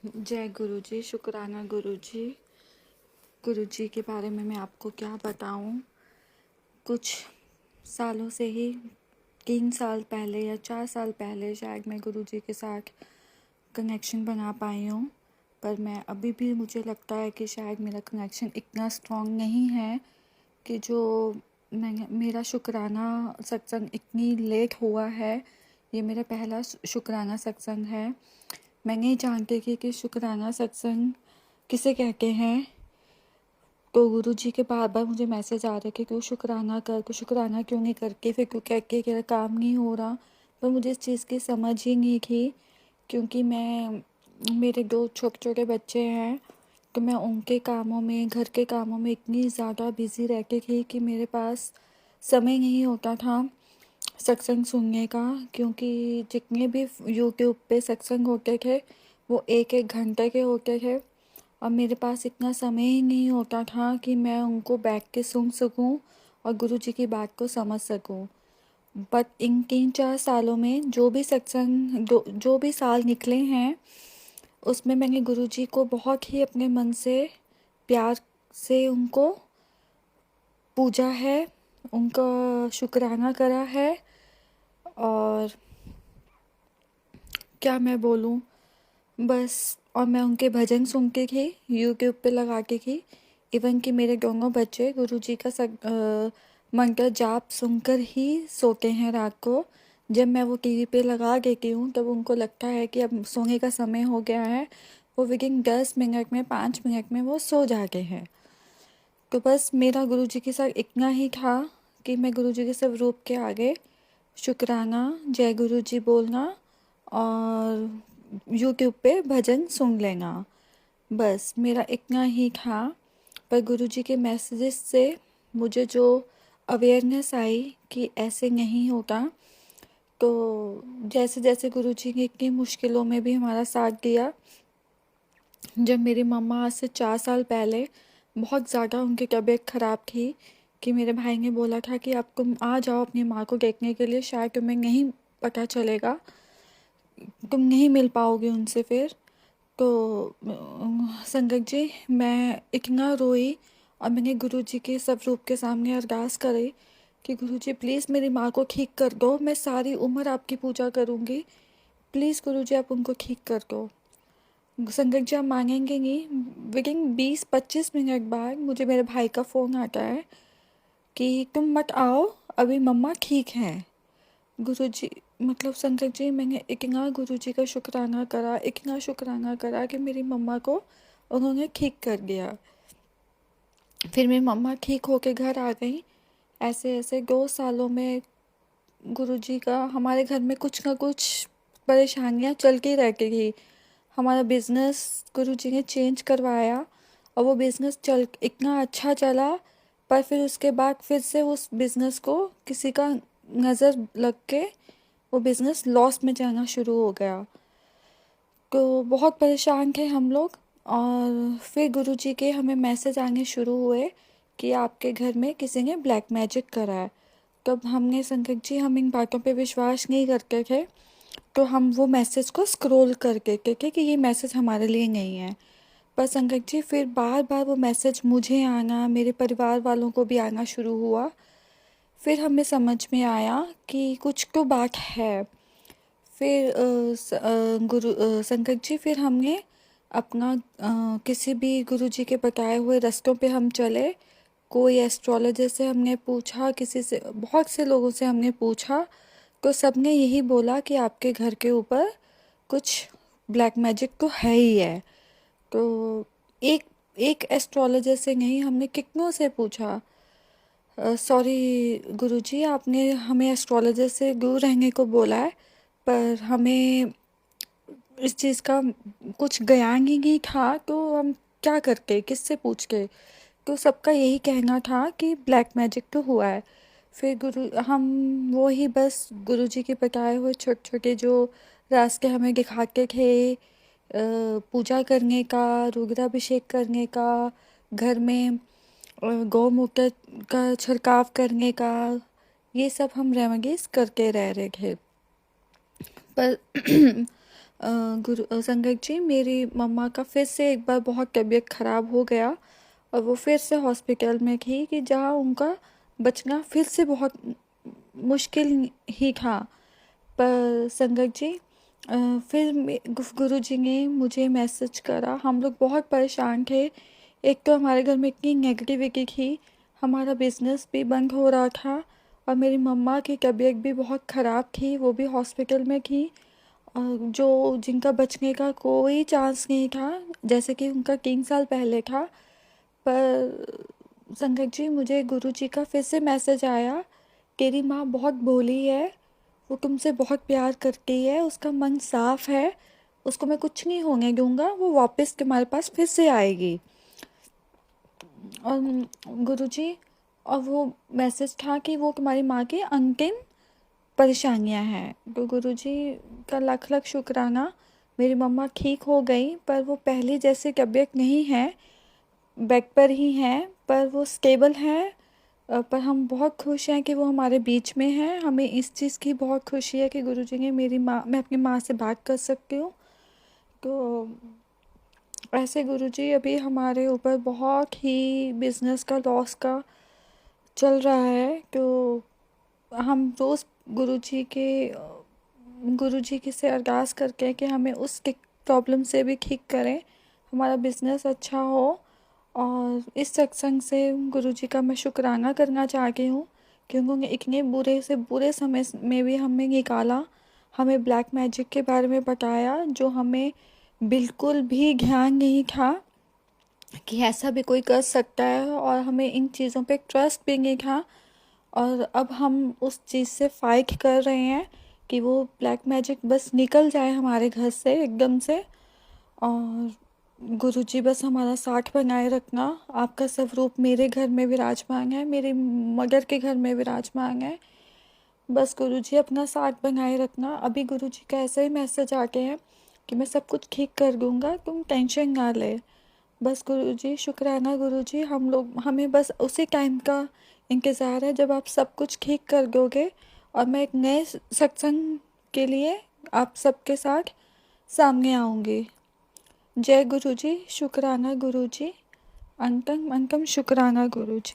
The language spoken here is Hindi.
जय गुरु जी। शुक्राना गुरु जी। गुरु जी के बारे में मैं आपको क्या बताऊं। कुछ सालों से ही 3 साल पहले या 4 साल पहले शायद मैं गुरु जी के साथ कनेक्शन बना पाई हूँ, पर मैं अभी भी मुझे लगता है कि शायद मेरा कनेक्शन इतना स्ट्रॉन्ग नहीं है कि जो मेरा शुक्राना सत्संग इतनी लेट हुआ है। ये मेरा पहला शुक्राना सत्संग है। मैं नहीं जानती कि शुक्राना सत्संग किसे कहते हैं। तो गुरु जी के बार बार मुझे मैसेज आ रहे कि क्यों शुक्राना कर, कुछ शुक्राना क्यों नहीं करके, फिर क्यों कह के तेरा काम नहीं हो रहा। पर मुझे इस चीज़ की समझ ही नहीं थी, क्योंकि मेरे 2 छोटे छोटे बच्चे हैं, तो मैं उनके कामों में, घर के कामों में इतनी ज़्यादा बिज़ी रहती थी कि मेरे पास समय नहीं होता था सत्संग सुनने का। क्योंकि जितने भी यूट्यूब पे सत्संग होते थे वो 1-1 घंटे के होते थे, और मेरे पास इतना समय ही नहीं होता था कि मैं उनको बैठ के सुन सकूं और गुरु जी की बात को समझ सकूं। बट इन 3-4 सालों में जो भी सत्संग जो भी साल निकले हैं, उसमें मैंने गुरु जी को बहुत ही अपने मन से प्यार से उनको पूजा है, उनका शुक्राना करा है। और क्या मैं बोलूं, बस। और मैं उनके भजन सुनती थी, यूट्यूब पे लगाती थी। इवन कि मेरे दोनों बच्चे गुरु जी का मंत्र जाप सुनकर ही सोते हैं रात को। जब मैं वो टीवी पे लगा देती हूँ तब उनको लगता है कि अब सोने का समय हो गया है। वो विदिन 10 मिनट में, 5 मिनट में वो सो जाते हैं। तो बस मेरा गुरु जी के साथ इतना ही था कि मैं गुरु जी के स्वरूप के आगे शुक्राना, जय गुरु जी बोलना और यूट्यूब पे भजन सुन लेना, बस मेरा इतना ही था। पर गुरु जी के मैसेजेस से मुझे जो अवेयरनेस आई कि ऐसे नहीं होता, तो जैसे जैसे गुरु जी ने इतनी मुश्किलों में भी हमारा साथ दिया। जब मेरी मम्मा आज से 4 साल पहले बहुत ज़्यादा उनकी तबीयत ख़राब थी, कि मेरे भाई ने बोला था कि आप तुम आ जाओ अपनी माँ को देखने के लिए, शायद तुम्हें नहीं पता चलेगा, तुम नहीं मिल पाओगे उनसे फिर। तो संगत जी, मैं इतना रोई और मैंने गुरु जी के स्वरूप के सामने अरदास करी कि गुरु जी प्लीज़ मेरी माँ को ठीक कर दो, मैं सारी उम्र आपकी पूजा करूँगी, प्लीज़ गुरु जी आप उनको ठीक कर दो। संगत जी आप मांगेंगे नहीं, विदिन 20-25 मिनट बाद मुझे मेरे भाई का फ़ोन आता है कि तुम मत आओ, अभी मम्मा ठीक हैं। गुरु जी, मतलब संगत जी, मैंने इतना गुरु जी का शुक्राना करा, इतना शुक्राना करा कि मेरी मम्मा को उन्होंने ठीक कर दिया। फिर मेरी मम्मा ठीक होके घर आ गई। ऐसे ऐसे 2 सालों में गुरु जी का हमारे घर में कुछ ना कुछ परेशानियां चलती रहती थी। हमारा बिज़नेस गुरु जी ने चेंज करवाया और वो बिज़नेस चल इतना अच्छा चला, पर फिर उसके बाद फिर से उस बिज़नेस को किसी का नज़र लग के वो बिज़नेस लॉस में जाना शुरू हो गया। तो बहुत परेशान थे हम लोग। और फिर गुरुजी के हमें मैसेज आने शुरू हुए कि आपके घर में किसी ने ब्लैक मैजिक करा है। तब हमने संगत जी, हम इन बातों पे विश्वास नहीं करते थे, तो हम वो मैसेज को स्क्रॉल कर देते थे कि ये मैसेज हमारे लिए नहीं है। पर संगत जी, फिर बार बार वो मैसेज मुझे आना, मेरे परिवार वालों को भी आना शुरू हुआ। फिर हमें समझ में आया कि कुछ तो बात है। फिर संगत जी, फिर हमने अपना किसी भी गुरु जी के बताए हुए रास्तों पे हम चले। कोई एस्ट्रोलॉजर से हमने पूछा, किसी से, बहुत से लोगों से हमने पूछा, तो सबने यही बोला कि आपके घर के ऊपर कुछ ब्लैक मैजिक तो है ही है। तो एक एक एस्ट्रोलॉजर से नहीं, हमने कितनों से पूछा। सॉरी गुरुजी, आपने हमें एस्ट्रोलॉजर से दूर रहने को बोला है, पर हमें इस चीज़ का कुछ ज्ञान ही नहीं था, तो हम क्या करते, किससे पूछ के। तो सबका यही कहना था कि ब्लैक मैजिक तो हुआ है। फिर हम वो ही बस गुरुजी के बताए हुए छोटे छोटे जो रास्ते हमें दिखाते थे, पूजा करने का, रुद्राभिषेक करने का, घर में गौमूत्र का छिड़काव करने का, ये सब हम रेमेडीज करते रह रहे थे। पर संगत जी, मेरी मम्मा का फिर से एक बार बहुत तबीयत ख़राब हो गया और वो फिर से हॉस्पिटल में थी कि जहाँ उनका बचना फिर से बहुत मुश्किल ही था। पर संगत जी, फिर गुरु जी ने मुझे मैसेज करा। हम लोग बहुत परेशान थे। एक तो हमारे घर में इतनी नेगेटिविटी थी, हमारा बिजनेस भी बंद हो रहा था और मेरी मम्मा की तबीयत भी बहुत ख़राब थी, वो भी हॉस्पिटल में थी। जो जिनका बचने का कोई चांस नहीं था, जैसे कि उनका 3 साल पहले था। पर संगत जी, मुझे गुरु जी का फिर से मैसेज आया, तेरी माँ बहुत भोली है, वो तुमसे बहुत प्यार करती है, उसका मन साफ है, उसको मैं कुछ नहीं होने दूंगा, वो वापस तुम्हारे पास फिर से आएगी। और गुरुजी, और वो मैसेज था कि वो तुम्हारी माँ की अंतिम परेशानियां हैं। तो गुरुजी का लाख लाख शुक्राना, मेरी मम्मा ठीक हो गई, पर वो पहले जैसे तबीयत नहीं है, बेड पर ही हैं, पर वो स्टेबल हैं। पर हम बहुत खुश हैं कि वो हमारे बीच में हैं। हमें इस चीज़ की बहुत खुशी है कि गुरुजी ने मेरी माँ मैं अपनी माँ से बात कर सकती हूँ। तो ऐसे गुरुजी अभी हमारे ऊपर बहुत ही बिजनेस का लॉस का चल रहा है। तो हम रोज़ गुरुजी की से अरदास करके कि हमें उस प्रॉब्लम से भी ठीक करें, हमारा बिजनेस अच्छा हो। और इस सत्संग से गुरुजी का मैं शुक्राना करना चाहती हूँ क्योंकि उन्होंने इतने बुरे से बुरे समय में भी हमें निकाला, हमें ब्लैक मैजिक के बारे में बताया जो हमें बिल्कुल भी ध्यान नहीं था कि ऐसा भी कोई कर सकता है, और हमें इन चीज़ों पे ट्रस्ट भी नहीं था। और अब हम उस चीज़ से फाइट कर रहे हैं कि वो ब्लैक मैजिक बस निकल जाए हमारे घर से एकदम से। और गुरुजी बस हमारा साथ बनाए रखना। आपका स्वरूप मेरे घर में विराजमान है, मेरे मदर के घर में विराजमान है। बस गुरुजी अपना साथ बनाए रखना। अभी गुरुजी का ऐसा ही मैसेज आ गया है कि मैं सब कुछ ठीक कर दूंगा, तुम टेंशन ना ले। बस गुरुजी शुक्राना गुरुजी, हमें बस उसी टाइम का इंतज़ार है जब आप सब कुछ ठीक कर दोगे और मैं एक नए सत्संग के लिए आप सबके साथ सामने आऊँगी। जय गुरुजी, शुक्राना गुरुजी, अंतम अंतम शुक्राना गुरुजी।